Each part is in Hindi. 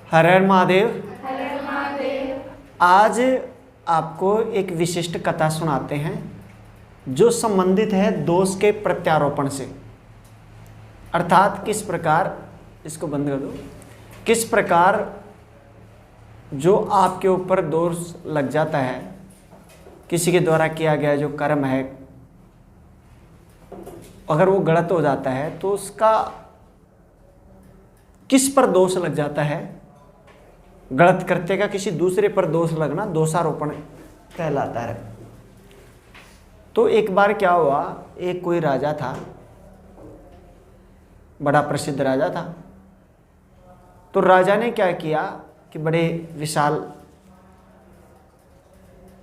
हर हर महादेव। हर हर महादेव। आज आपको एक विशिष्ट कथा सुनाते हैं जो संबंधित है दोष के प्रत्यारोपण से। अर्थात किस प्रकार, इसको बंद कर दो, किस प्रकार जो आपके ऊपर दोष लग जाता है, किसी के द्वारा किया गया जो कर्म है, अगर वो गलत हो जाता है तो उसका किस पर दोष लग जाता है। गलत करते का किसी दूसरे पर दोष लगना दोषारोपण कहलाता है। तो एक बार क्या हुआ, एक कोई राजा था, बड़ा प्रसिद्ध राजा था। तो राजा ने क्या किया कि बड़े विशाल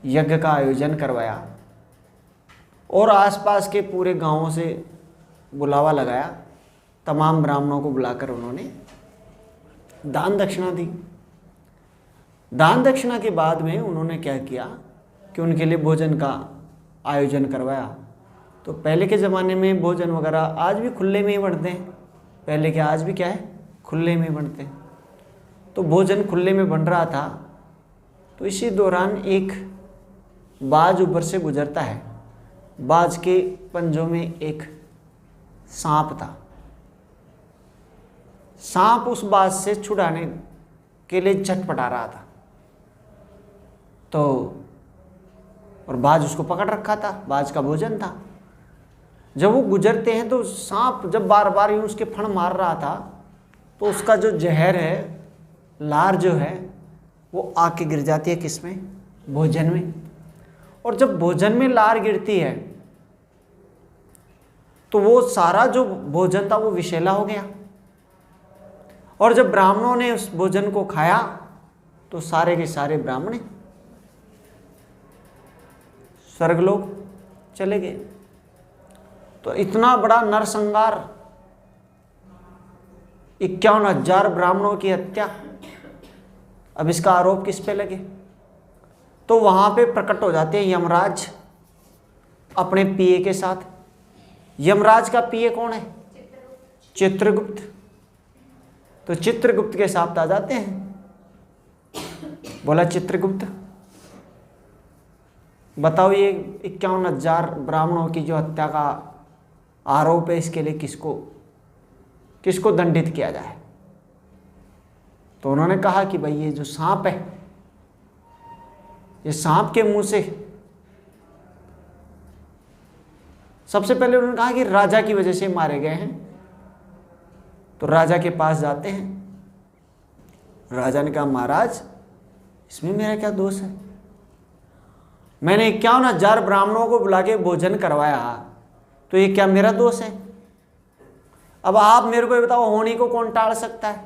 यज्ञ का आयोजन करवाया और आसपास के पूरे गांवों से बुलावा लगाया। तमाम ब्राह्मणों को बुलाकर उन्होंने दान दक्षिणा दी। दान दक्षिणा के बाद में उन्होंने क्या किया कि उनके लिए भोजन का आयोजन करवाया। तो पहले के ज़माने में भोजन वगैरह आज भी खुले में ही बनते हैं, पहले के आज भी क्या है, खुले में बनते हैं। तो भोजन खुले में बन रहा था। तो इसी दौरान एक बाज ऊपर से गुजरता है। बाज के पंजों में एक सांप था। सांप उस बाज से छुड़ाने के लिए झटपटा रहा था। तो और बाज उसको पकड़ रखा था, बाज का भोजन था। जब वो गुजरते हैं तो सांप जब बार बार यूं उसके फण मार रहा था तो उसका जो जहर है, लार जो है, वो आके गिर जाती है किसमें, भोजन में। और जब भोजन में लार गिरती है तो वो सारा जो भोजन था वो विषैला हो गया। और जब ब्राह्मणों ने उस भोजन को खाया तो सारे के सारे ब्राह्मण स्वर्गलोक चले गए। तो इतना बड़ा नरसंहार, 51,000 ब्राह्मणों की हत्या। अब इसका आरोप किस पे लगे? तो वहां पे प्रकट हो जाते हैं यमराज अपने पीए के साथ। यमराज का पीए कौन है? चित्रगुप्त। तो चित्रगुप्त के साथ आ जाते हैं। बोला चित्रगुप्त, बताओ ये 51,000 ब्राह्मणों की जो हत्या का आरोप है, इसके लिए किसको दंडित किया जाए। तो उन्होंने कहा कि भाई ये जो सांप है, ये सांप के मुंह से, सबसे पहले उन्होंने कहा कि राजा की वजह से मारे गए हैं। तो राजा के पास जाते हैं। राजा ने कहा महाराज, इसमें मेरा क्या दोष है? मैंने 51,000 ब्राह्मणों को बुला के भोजन करवाया, तो ये क्या मेरा दोष है? अब आप मेरे को ये बताओ, होनी को कौन टाल सकता है?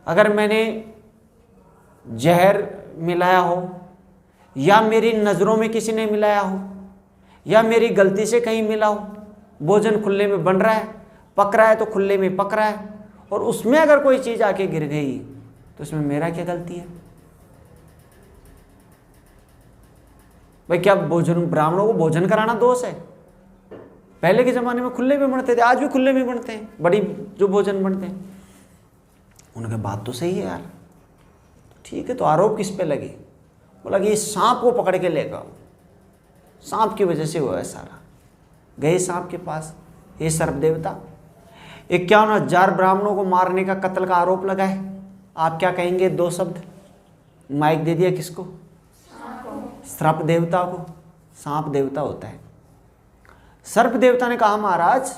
अगर मैंने जहर मिलाया हो, या मेरी नज़रों में किसी ने मिलाया हो, या मेरी गलती से कहीं मिला हो, भोजन खुले में बन रहा है, पक रहा है तो खुले में पक रहा है, और उसमें अगर कोई चीज़ आके गिर गई तो उसमें मेरा क्या गलती है? भाई क्या ब्राह्मणों को भोजन कराना दोष है? पहले के ज़माने में खुले में बनते थे, आज भी खुले में बनते हैं, बड़ी जो भोजन बनते हैं। उनकी बात तो सही है यार, ठीक है, तो आरोप किस पे लगे? बोला कि इस सांप को पकड़ के लेगा, सांप की वजह से हुआ है सारा। गए सांप के पास, हे सर्प देवता, 51,000 ब्राह्मणों को मारने का, कत्ल का आरोप लगा है, आप क्या कहेंगे? 2 शब्द। माइक दे दिया किसको? सर्प देवता को। सांप देवता होता है। सर्प देवता ने कहा महाराज,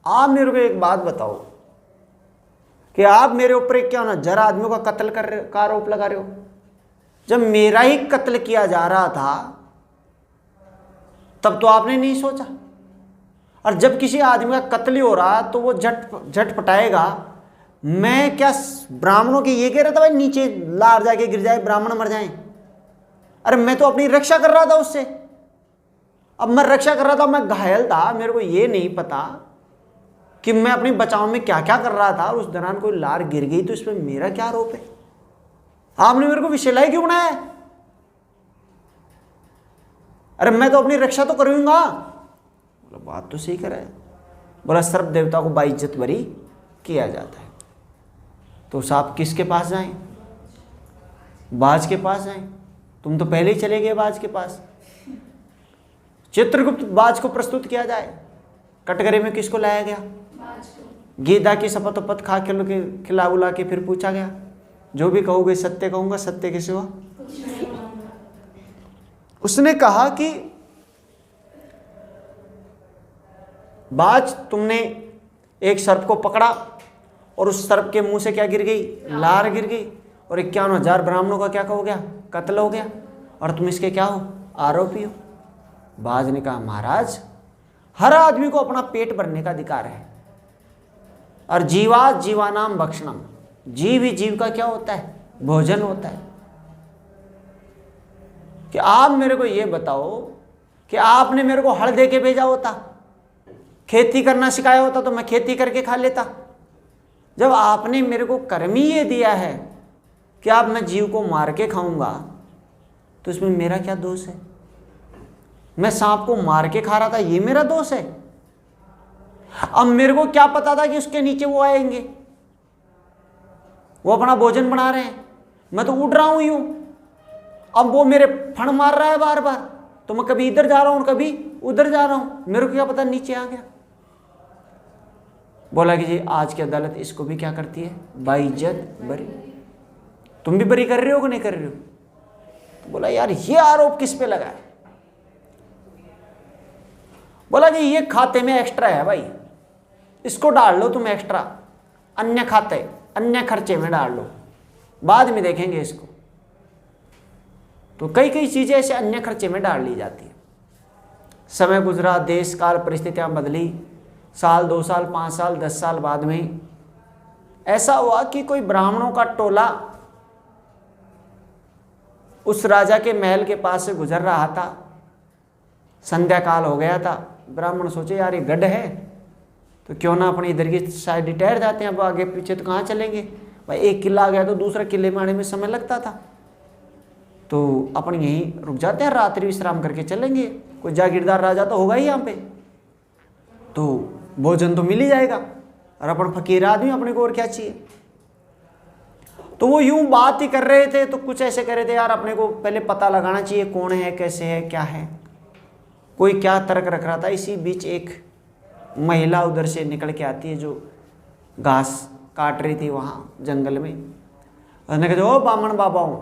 आप मेरे को एक बात बताओ कि आप मेरे ऊपर 51,000 आदमियों का कत्ल का आरोप लगा रहे हो। जब मेरा ही कत्ल किया जा रहा था तब तो आपने नहीं सोचा, और जब किसी आदमी का कत्ल ही हो रहा तो वो झट पटाएगा। मैं क्या ब्राह्मणों की ये कह रहा था भाई नीचे लार जाके गिर जाए, ब्राह्मण मर जाएं? अरे मैं तो अपनी रक्षा कर रहा था उससे। अब मैं रक्षा कर रहा था, मैं घायल था, मेरे को ये नहीं पता कि मैं अपनी बचाव में क्या क्या कर रहा था। उस दौरान कोई लार गिर गई तो इसमें मेरा क्या आरोप है? आपने मेरे को विषैला क्यों बनाया है? अरे मैं तो अपनी रक्षा तो करूंगा। बोला बात तो सही कर रहा है। बोला सर्प देवता को बाइज्जत बरी किया जाता है। तो साहब किसके पास जाएं? बाज के पास आए, तुम तो पहले ही चले गए बाज के पास। चित्रगुप्त बाज को प्रस्तुत किया जाए, कटघरे में किसको लाया गया? गीता की शपथ पथ खा के खिला उला के फिर पूछा गया, जो भी कहोगे सत्य कहूंगा, सत्य के सिवा। उसने कहा कि बाज, तुमने एक सर्प को पकड़ा और उस सर्प के मुंह से क्या गिर गई? लार गिर गई, और 51,000 ब्राह्मणों का क्या हो गया? कत्ल हो गया, और तुम इसके क्या हो? आरोपी हो। बाज ने कहा, महाराज, हर आदमी को अपना पेट भरने का अधिकार है, और जीवा जीवानाम भक्षणम, जीव ही जीव का क्या होता है? भोजन होता है। कि आप मेरे को ये बताओ कि आपने मेरे को हल दे के भेजा होता, खेती करना सिखाया होता तो मैं खेती करके खा लेता। जब आपने मेरे को कर्म ही ये दिया है कि आप मैं जीव को मार के खाऊंगा, तो इसमें मेरा क्या दोष है? मैं सांप को मार के खा रहा था, ये मेरा दोष है? अब मेरे को क्या पता था कि उसके नीचे वो आएंगे, वो अपना भोजन बना रहे हैं, मैं तो उड़ रहा हूं यूं। अब वो मेरे फण मार रहा है बार बार, तो मैं कभी इधर जा रहा हूं कभी उधर जा रहा हूं, मेरे को क्या पता नीचे आ गया। बोला कि जी आज की अदालत इसको भी क्या करती है? बाइज्जत बरी। तुम भी बरी कर रहे हो कि नहीं कर रहे हो? तो बोला यार ये आरोप किस पे लगा है? बोला कि ये खाते में एक्स्ट्रा है भाई, इसको डाल लो तुम एक्स्ट्रा, अन्य खाते अन्य खर्चे में डाल लो, बाद में देखेंगे इसको। तो कई कई चीजें ऐसे अन्य खर्चे में डाल ली जाती है। समय गुजरा, देश काल परिस्थितियां बदली, साल 2 साल 5 साल 10 साल बाद में ऐसा हुआ कि कोई ब्राह्मणों का टोला उस राजा के महल के पास से गुजर रहा था। संध्या काल हो गया था। ब्राह्मण सोचे यार ये गढ़ है तो क्यों ना अपने इधर की साइड ठहर जाते हैं, अब आगे पीछे तो कहाँ चलेंगे भाई, एक किला आ गया तो दूसरा किले में आने में समय लगता था, तो अपन यहीं रुक जाते हैं, रात्रि विश्राम करके चलेंगे, कोई जागीरदार राजा तो होगा ही यहाँ पे, तो भोजन तो मिल ही जाएगा, और अपन फकीर आदमी, अपने को और क्या चाहिए। तो वो यूं बात ही कर रहे थे, तो कुछ ऐसे कर रहे थे यार अपने को पहले पता लगाना चाहिए कौन है, कैसे है, क्या है, कोई क्या तर्क रख रहा था। इसी बीच एक महिला उधर से निकल के आती है जो घास काट रही थी वहाँ जंगल में। उसने कहा ओ बामन बाबा हूँ।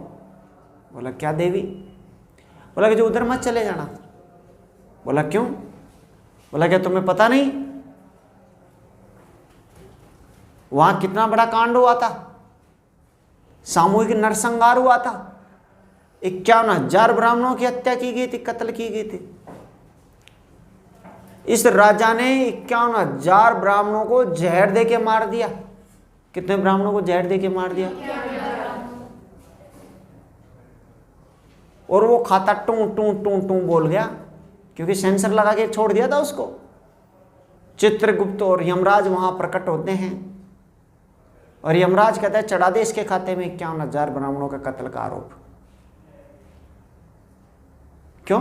बोला क्या देवी? बोला कि जो उधर मत चले जाना। बोला क्यों? बोला क्या तुम्हें पता नहीं वहां कितना बड़ा कांड हुआ था, सामूहिक नरसंहार हुआ था, 51,000 ब्राह्मणों की हत्या की गई थी, कत्ल की गई थी। इस राजा ने 51,000 ब्राह्मणों को जहर दे के मार दिया। कितने ब्राह्मणों को जहर दे के मार दिया? और वो खाता टू टू टू टू बोल गया, क्योंकि सेंसर लगा के छोड़ दिया था उसको। चित्रगुप्त और यमराज वहां प्रकट होते हैं, और यमराज कहता है चढ़ा दे इसके खाते में 51,000 ब्राह्मणों का कत्ल का आरोप। क्यों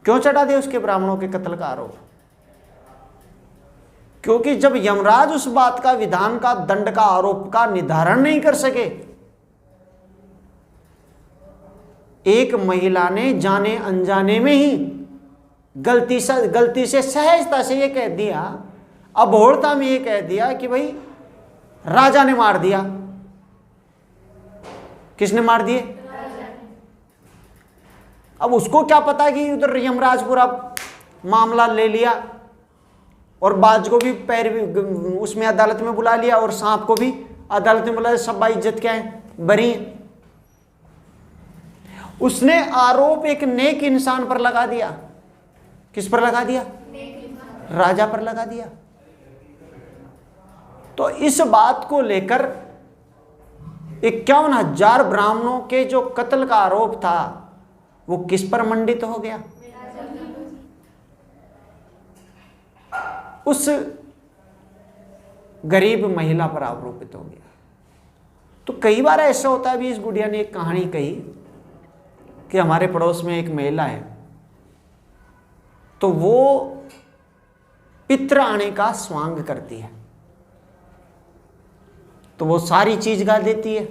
क्यों चढ़ा दे उसके ब्राह्मणों के कत्ल का आरोप? क्योंकि जब यमराज उस बात का, विधान का, दंड का, आरोप का निर्धारण नहीं कर सके, एक महिला ने जाने अनजाने में ही गलती से सहजता से ये कह दिया, अबोधता में ये कह दिया कि भाई राजा ने मार दिया। किसने मार दिए? अब उसको क्या पता कि उधर यमराज पूरा मामला ले लिया, और बाज को भी पैर भी उसमें अदालत में बुला लिया, और सांप को भी अदालत में बुला, सब इज्जत क्या है, बरी। उसने आरोप एक नेक इंसान पर लगा दिया। किस पर लगा दिया? राजा पर लगा दिया। तो इस बात को लेकर 51,000 ब्राह्मणों के जो कत्ल का आरोप था वो किस पर मंडित हो गया? उस गरीब महिला पर आरोपित हो गया। तो कई बार ऐसा होता है, अभी इस गुड़िया ने एक कहानी कही कि हमारे पड़ोस में एक महिला है, तो वो पितृ आने का स्वांग करती है, तो वो सारी चीज गा देती है,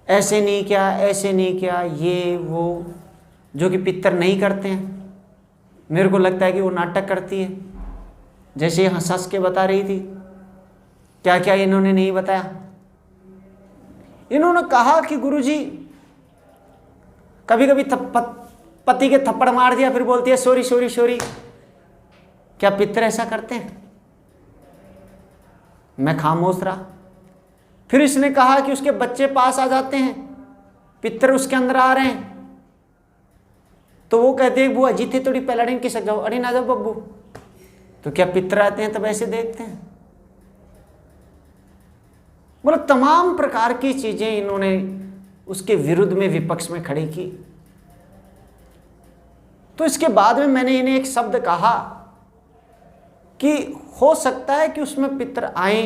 ऐसे नहीं किया, ऐसे नहीं किया, ये वो, जो कि पितर नहीं करते हैं। मेरे को लगता है कि वो नाटक करती है, जैसे हंस हंस के बता रही थी। क्या क्या इन्होंने नहीं बताया। इन्होंने कहा कि गुरुजी कभी कभी पति के थप्पड़ मार दिया, फिर बोलती है सॉरी सॉरी सॉरी। क्या पितर ऐसा करते हैं? मैं खामोश रहा। फिर इसने कहा कि उसके बच्चे पास आ जाते हैं, पितर उसके अंदर आ रहे हैं, तो वो कहते हैं बुआ जी थे थोड़ी पहला किसक जाओ, अरे ना जाओ बब्बू। तो क्या पितर आते हैं तब ऐसे देखते हैं? मतलब तमाम प्रकार की चीजें इन्होंने उसके विरुद्ध में, विपक्ष में खड़ी की। तो इसके बाद में मैंने इन्हें एक शब्द कहा कि हो सकता है कि उसमें पितर आए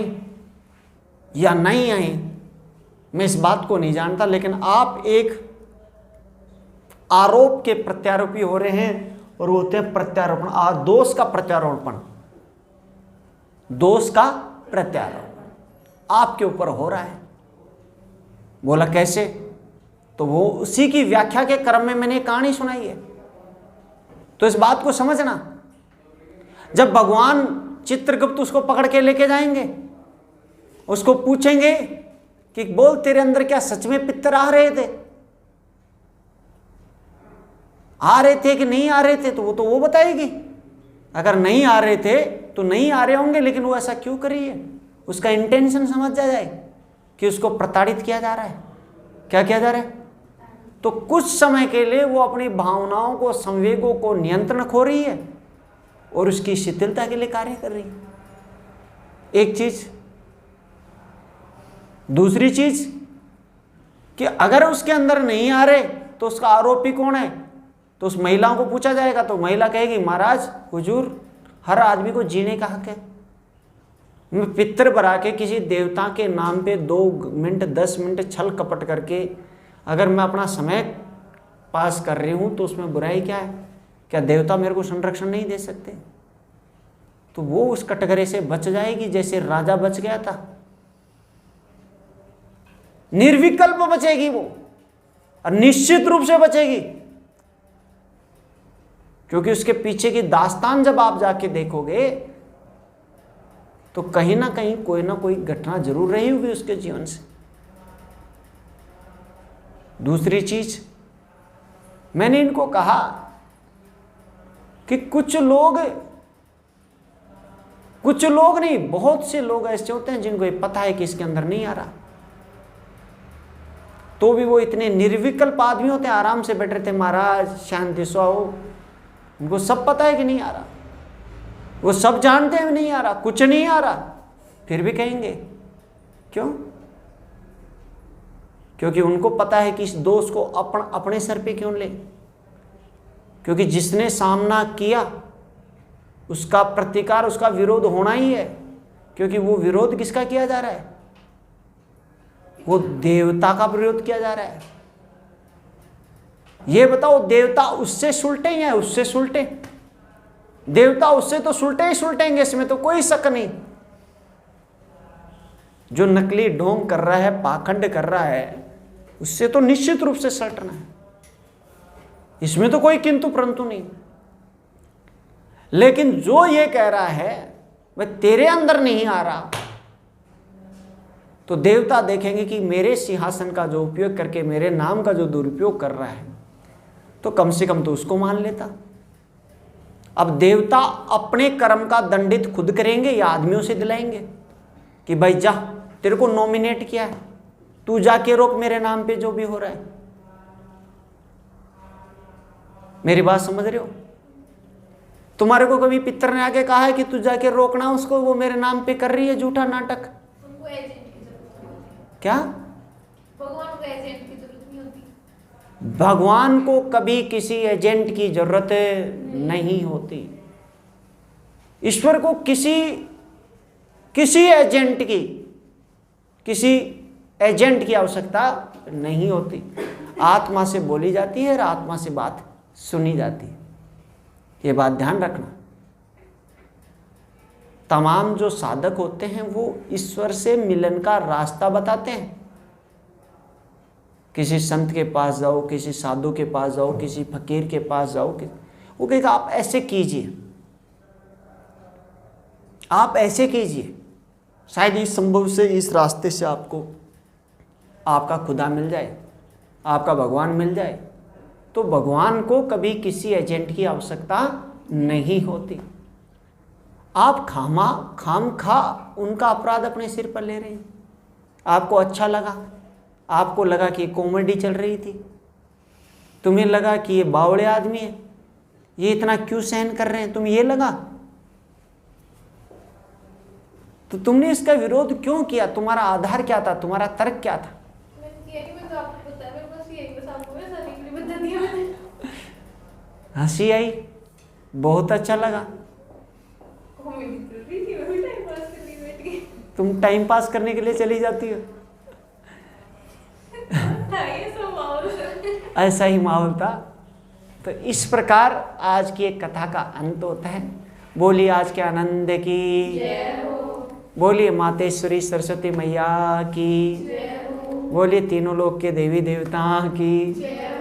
या नहीं आए, मैं इस बात को नहीं जानता, लेकिन आप एक आरोप के प्रत्यारोपी हो रहे हैं, और वो होते हैं प्रत्यारोपण, दोष का प्रत्यारोपण, दोष का प्रत्यारोपण आपके ऊपर हो रहा है। बोला कैसे? तो वो उसी की व्याख्या के क्रम में मैंने कहानी सुनाई है। तो इस बात को समझना, जब भगवान चित्रगुप्त उसको पकड़ के लेके जाएंगे, उसको पूछेंगे कि बोल तेरे अंदर क्या सच में पितर आ रहे थे, आ रहे थे कि नहीं आ रहे थे, तो वो बताएगी। अगर नहीं आ रहे थे तो नहीं आ रहे होंगे, लेकिन वो ऐसा क्यों कर रही है, उसका इंटेंशन समझ जाए कि उसको प्रताड़ित किया जा रहा है। क्या किया जा रहा है? तो कुछ समय के लिए वो अपनी भावनाओं को, संवेगों को नियंत्रण खो रही है और उसकी शिथिलता के लिए कार्य कर रही है। एक चीज। दूसरी चीज कि अगर उसके अंदर नहीं आ रहे तो उसका आरोपी कौन है? तो उस महिलाओं को पूछा जाएगा, तो महिला कहेगी महाराज हुजूर, हर आदमी को जीने का हक है। मैं पितर बना के किसी देवता के नाम पे 2 मिनट 10 मिनट छल कपट करके अगर मैं अपना समय पास कर रही हूं तो उसमें बुराई क्या है? क्या देवता मेरे को संरक्षण नहीं दे सकते? तो वो उस कटघरे से बच जाएगी जैसे राजा बच गया था। निर्विकल्प बचेगी वो, और निश्चित रूप से बचेगी, क्योंकि उसके पीछे की दास्तान जब आप जाके देखोगे तो कहीं ना कहीं कोई ना कोई घटना जरूर रही होगी उसके जीवन से। दूसरी चीज, मैंने इनको कहा कि कुछ लोग नहीं, बहुत से लोग ऐसे होते हैं जिनको ये पता है कि इसके अंदर नहीं आ रहा, तो भी वो इतने निर्विकल्प आदमी होते हैं, आराम से बैठ रहे थे, महाराज शांति सो, उनको सब पता है कि नहीं आ रहा, वो सब जानते हैं नहीं आ रहा, कुछ नहीं आ रहा, फिर भी कहेंगे। क्यों? क्योंकि उनको पता है कि इस दोष को अपने सर पे क्यों ले, क्योंकि जिसने सामना किया उसका प्रतिकार, उसका विरोध होना ही है। क्योंकि वो विरोध किसका किया जा रहा है? वो देवता का विरोध किया जा रहा है। ये बताओ, देवता उससे सुलटे या उससे सुलटे? देवता उससे तो सुलटे ही सुलटेंगे, इसमें तो कोई शक नहीं। जो नकली ढोंग कर रहा है, पाखंड कर रहा है, उससे तो निश्चित रूप से सलटना है, इसमें तो कोई किंतु परंतु नहीं। लेकिन जो ये कह रहा है वह तेरे अंदर नहीं आ रहा, तो देवता देखेंगे कि मेरे सिंहासन का जो उपयोग करके मेरे नाम का जो दुरुपयोग कर रहा है, तो कम से कम तो उसको मान लेता। अब देवता अपने कर्म का दंडित खुद करेंगे या आदमियों से दिलाएंगे कि भाई जा, तेरे को नॉमिनेट किया है, तू जाके रोक मेरे नाम पे जो भी हो रहा है। मेरी बात समझ रहे हो? तुम्हारे को कभी पितर ने आके कहा है कि तू जाके रोकना उसको, वो मेरे नाम पे कर रही है झूठा नाटक? उनको एजेंट की जरूरत नहीं होती। क्या? भगवान को एजेंट की जरूरत नहीं होती। भगवान को कभी किसी एजेंट की जरूरत नहीं होती। ईश्वर को किसी एजेंट की आवश्यकता नहीं होती। आत्मा से बोली जाती है और आत्मा से बात सुनी जाती है। ये बात ध्यान रखना। तमाम जो साधक होते हैं वो ईश्वर से मिलन का रास्ता बताते हैं। किसी संत के पास जाओ, किसी साधु के पास जाओ, किसी फकीर के पास जाओ, वो कहेगा आप ऐसे कीजिए, आप ऐसे कीजिए, शायद इस संभव से, इस रास्ते से आपको आपका खुदा मिल जाए, आपका भगवान मिल जाए। तो भगवान को कभी किसी एजेंट की आवश्यकता नहीं होती। आप खाम खा उनका अपराध अपने सिर पर ले रहे हैं। आपको अच्छा लगा, आपको लगा कि कॉमेडी चल रही थी, तुम्हें लगा कि ये बावड़े आदमी है, ये इतना क्यों सहन कर रहे हैं, तुम्हें ये लगा, तो तुमने इसका विरोध क्यों किया? तुम्हारा आधार क्या था? तुम्हारा तर्क क्या था? मैंने किया नहीं, मैं तो आपको बताया, मेरे पास ये बस आपको मैं सारी के लिए बता दिया मैंने। हंसी आई, बहुत अच्छा लगा। कॉमेडी चल रही थी, मैं भी टाइम पास करने बैठ गई। तुम टाइम पास करने के लिए चली जाती हो। था ये सब माहौल। ऐसा ही माहौल था। तो इस प्रकार आज की एक कथा का अंत होता है। बोलिए आज के आनंद की जय हो। बोलिए मातेश्वरी सरस्वती मैया की, जय हो। बोलिए तीनों लोक के देवी देवता की। जय